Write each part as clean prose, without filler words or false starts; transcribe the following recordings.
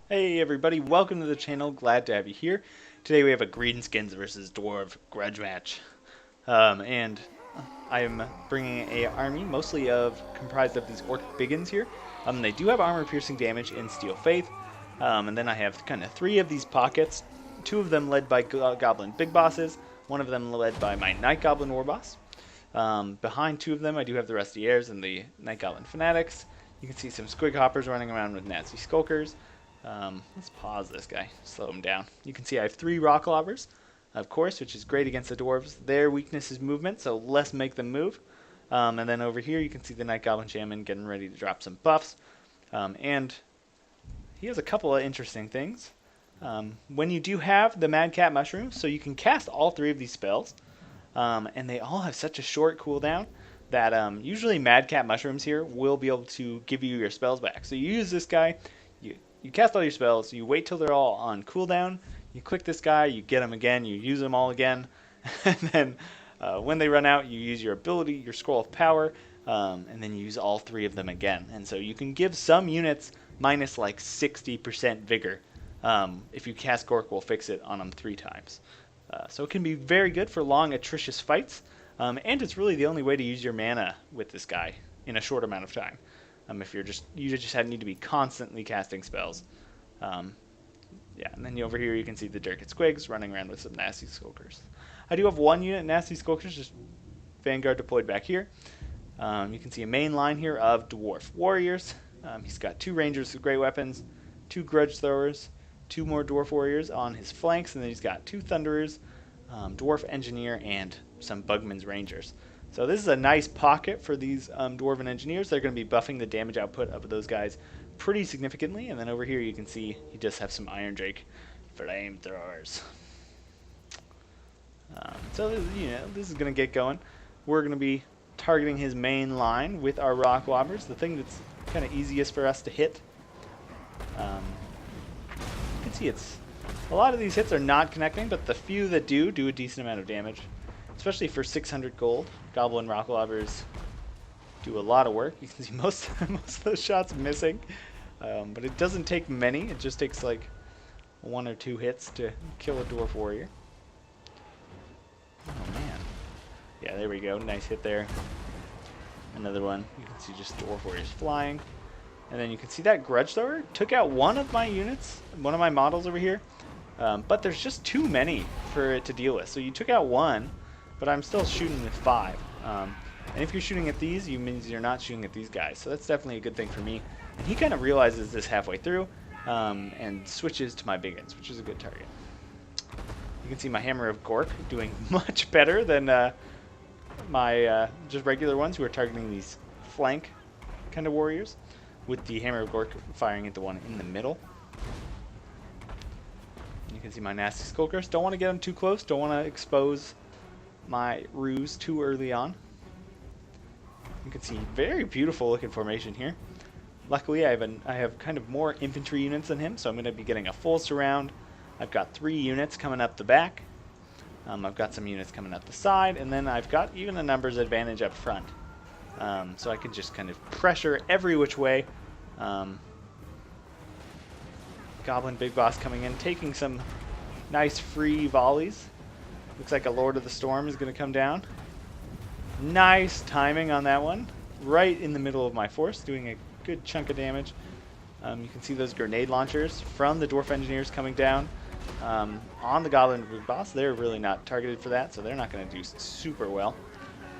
Hey everybody, welcome to the channel. Glad to have you here. Today we have a Greenskins versus Dwarf grudge match. And I am bringing a army mostly comprised of these orc biggins here. They do have armor piercing damage in Steel Faith. And then I have kind of three of these pockets, two of them led by Goblin Big Bosses, one of them led by my Night Goblin War Boss. Behind two of them I do have the Rusty Airs and the Night Goblin Fanatics. You can see some Squig Hoppers running around with Nasty Skulkers. Let's pause this guy, slow him down. You can see I have three Rock Lobbers, of course, which is great against the Dwarves. Their weakness is movement, so let's make them move. And then over here you can see the Night Goblin Shaman getting ready to drop some buffs. And he has a couple of interesting things. When you do have the Mad Cat Mushroom, so you can cast all three of these spells, and they all have such a short cooldown that usually Mad Cat Mushrooms here will be able to give you your spells back. So you use this guy, you cast all your spells, you wait till they're all on cooldown, you click this guy, you get them again, you use them all again, and then when they run out, you use your ability, your Scroll of Power, and then you use all three of them again. And so you can give some units minus like 60% vigor if you cast Gork Will Fix It on them 3 times. So it can be very good for long, atrocious fights, and it's really the only way to use your mana with this guy in a short amount of time. If you just need to be constantly casting spells. Yeah, and then over here you can see the Durkit Squigs running around with some Nasty Skulkers. I do have one unit Nasty Skulkers, just Vanguard deployed back here. You can see a main line here of Dwarf Warriors. He's got 2 Rangers with great weapons, 2 Grudge Throwers, 2 more Dwarf Warriors on his flanks, and then he's got 2 Thunderers, Dwarf Engineer, and some Bugman's Rangers. So this is a nice pocket for these Dwarven Engineers. They're going to be buffing the damage output of those guys pretty significantly. And then over here you can see he does have some Iron Drake Flamethrowers. So this is going to get going. We're going to be targeting his main line with our Rock Lobbers, the thing that's kind of easiest for us to hit. You can see a lot of these hits are not connecting, but the few that do a decent amount of damage. Especially for 600 gold, Goblin Rock Lobbers do a lot of work. You can see most of those shots missing, but it doesn't take many. It just takes like 1 or 2 hits to kill a Dwarf Warrior. Oh man, yeah, there we go. Nice hit there. Another one. You can see just Dwarf Warriors flying, and then you can see that Grudge Thrower took out one of my units, one of my models over here. But there's just too many for it to deal with. So you took out one, but I'm still shooting with 5. And if you're shooting at these, it means you're not shooting at these guys. So that's definitely a good thing for me. And he kind of realizes this halfway through and switches to my biggins, which is a good target. You can see my Hammer of Gork doing much better than my just regular ones who are targeting these flank kind of warriors, with the Hammer of Gork firing at the one in the middle. You can see my Nasty Skulkers. Don't want to get them too close. Don't want to expose my ruse too early on. You can see very beautiful looking formation here. Luckily, I have kind of more infantry units than him, so I'm going to be getting a full surround. I've got 3 units coming up the back. I've got some units coming up the side, and then I've got even a numbers advantage up front. So I can just kind of pressure every which way. Goblin Big Boss coming in, taking some nice free volleys. Looks like a Lord of the Storm is going to come down. Nice timing on that one. Right in the middle of my force, doing a good chunk of damage. You can see those grenade launchers from the Dwarf Engineers coming down on the Goblin Big Boss. They're really not targeted for that, so they're not going to do super well.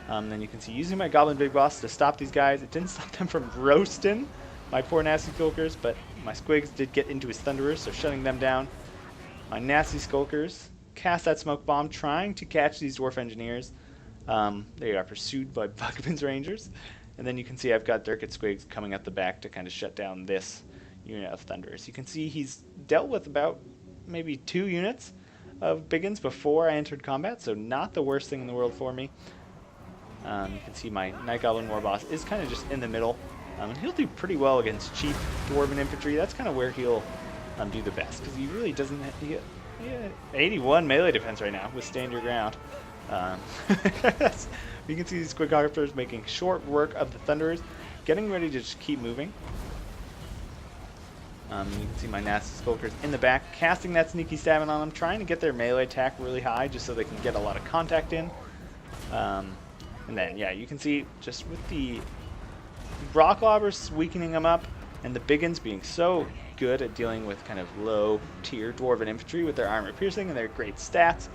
Then you can see using my Goblin Big Boss to stop these guys. It didn't stop them from roasting my poor Nasty Skulkers, but my Squigs did get into his Thunderers, so shutting them down. My Nasty Skulkers cast that Smoke Bomb, trying to catch these Dwarf Engineers. They are pursued by Bugman's Rangers. And then you can see I've got Durkit Squigs coming up the back to kind of shut down this unit of Thunderers. You can see he's dealt with about maybe 2 units of Biggins before I entered combat, so not the worst thing in the world for me. You can see my Night Goblin War Boss is kind of just in the middle. And he'll do pretty well against cheap Dwarven infantry. That's kind of where he'll do the best, because he really doesn't have... He 81 melee defense right now with Stand Your Ground. You can see these Squig Hoppers making short work of the Thunderers, getting ready to just keep moving. You can see my nasty skulkers in the back, casting that sneaky stabbing on them, trying to get their melee attack really high just so they can get a lot of contact in. And then, yeah, you can see just with the rock lobbers weakening them up, and the biggins being so good at dealing with kind of low tier dwarven infantry with their armor piercing and their great stats,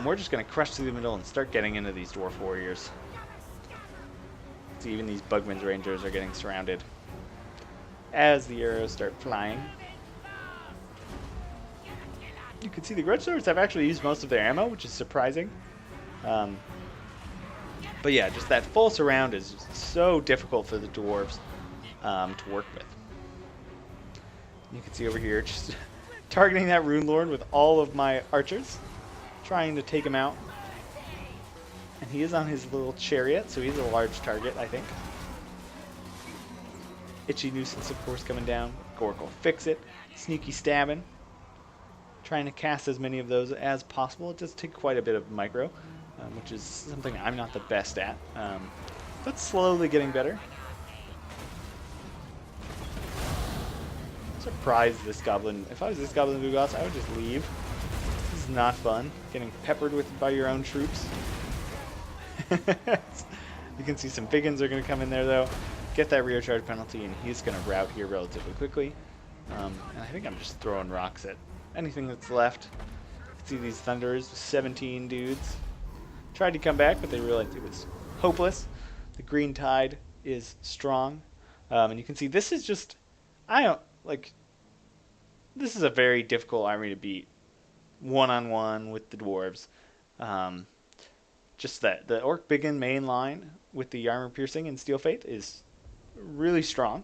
we're just going to crush through the middle and start getting into these dwarf warriors. See, even these Bugman's Rangers are getting surrounded as the arrows start flying. You can see the Grudge Swords have actually used most of their ammo, which is surprising. But yeah, just that full surround is just so difficult for the dwarves to work with. You can see over here just targeting that Rune Lord with all of my archers, trying to take him out. And he is on his little chariot, so he's a large target, I think. Itchy Nuisance, of course, coming down. Gorkle Fix It. Sneaky Stabbing. Trying to cast as many of those as possible. It does take quite a bit of micro, which is something I'm not the best at, but slowly getting better. I'm surprised this goblin. If I was this goblin Bugos, I would just leave. This is not fun. Getting peppered with by your own troops. You can see some biggins are going to come in there, though. Get that rear charge penalty, and he's going to rout here relatively quickly. And I think I'm just throwing rocks at anything that's left. You can see these Thunderers, 17 dudes. Tried to come back, but they realized it was hopeless. The green tide is strong. And you can see this is just, this is a very difficult army to beat one-on-one with the dwarves. Just that the Orc Biggin main line with the armor piercing and Steel Faith is really strong.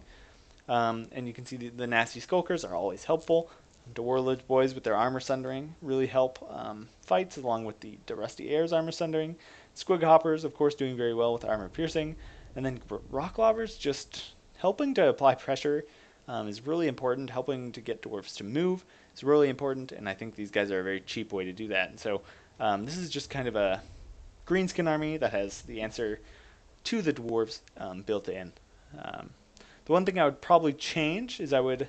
And you can see the nasty skulkers are always helpful. The Warlord's boys with their armor sundering really help fights, along with the Rusty Airs armor sundering. Squig Hoppers, of course, doing very well with armor piercing. And then Rock Lobbers just helping to apply pressure is really important. Helping to get dwarves to move is really important, and I think these guys are a very cheap way to do that. And so this is just kind of a greenskin army that has the answer to the dwarves built in. The one thing I would probably change is I would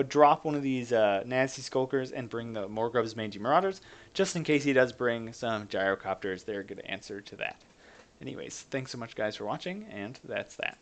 drop one of these nasty skulkers and bring the Morgrubb's Mangy Marauders, just in case he does bring some gyrocopters. They're a good answer to that. Anyways, thanks so much guys for watching, and that's that.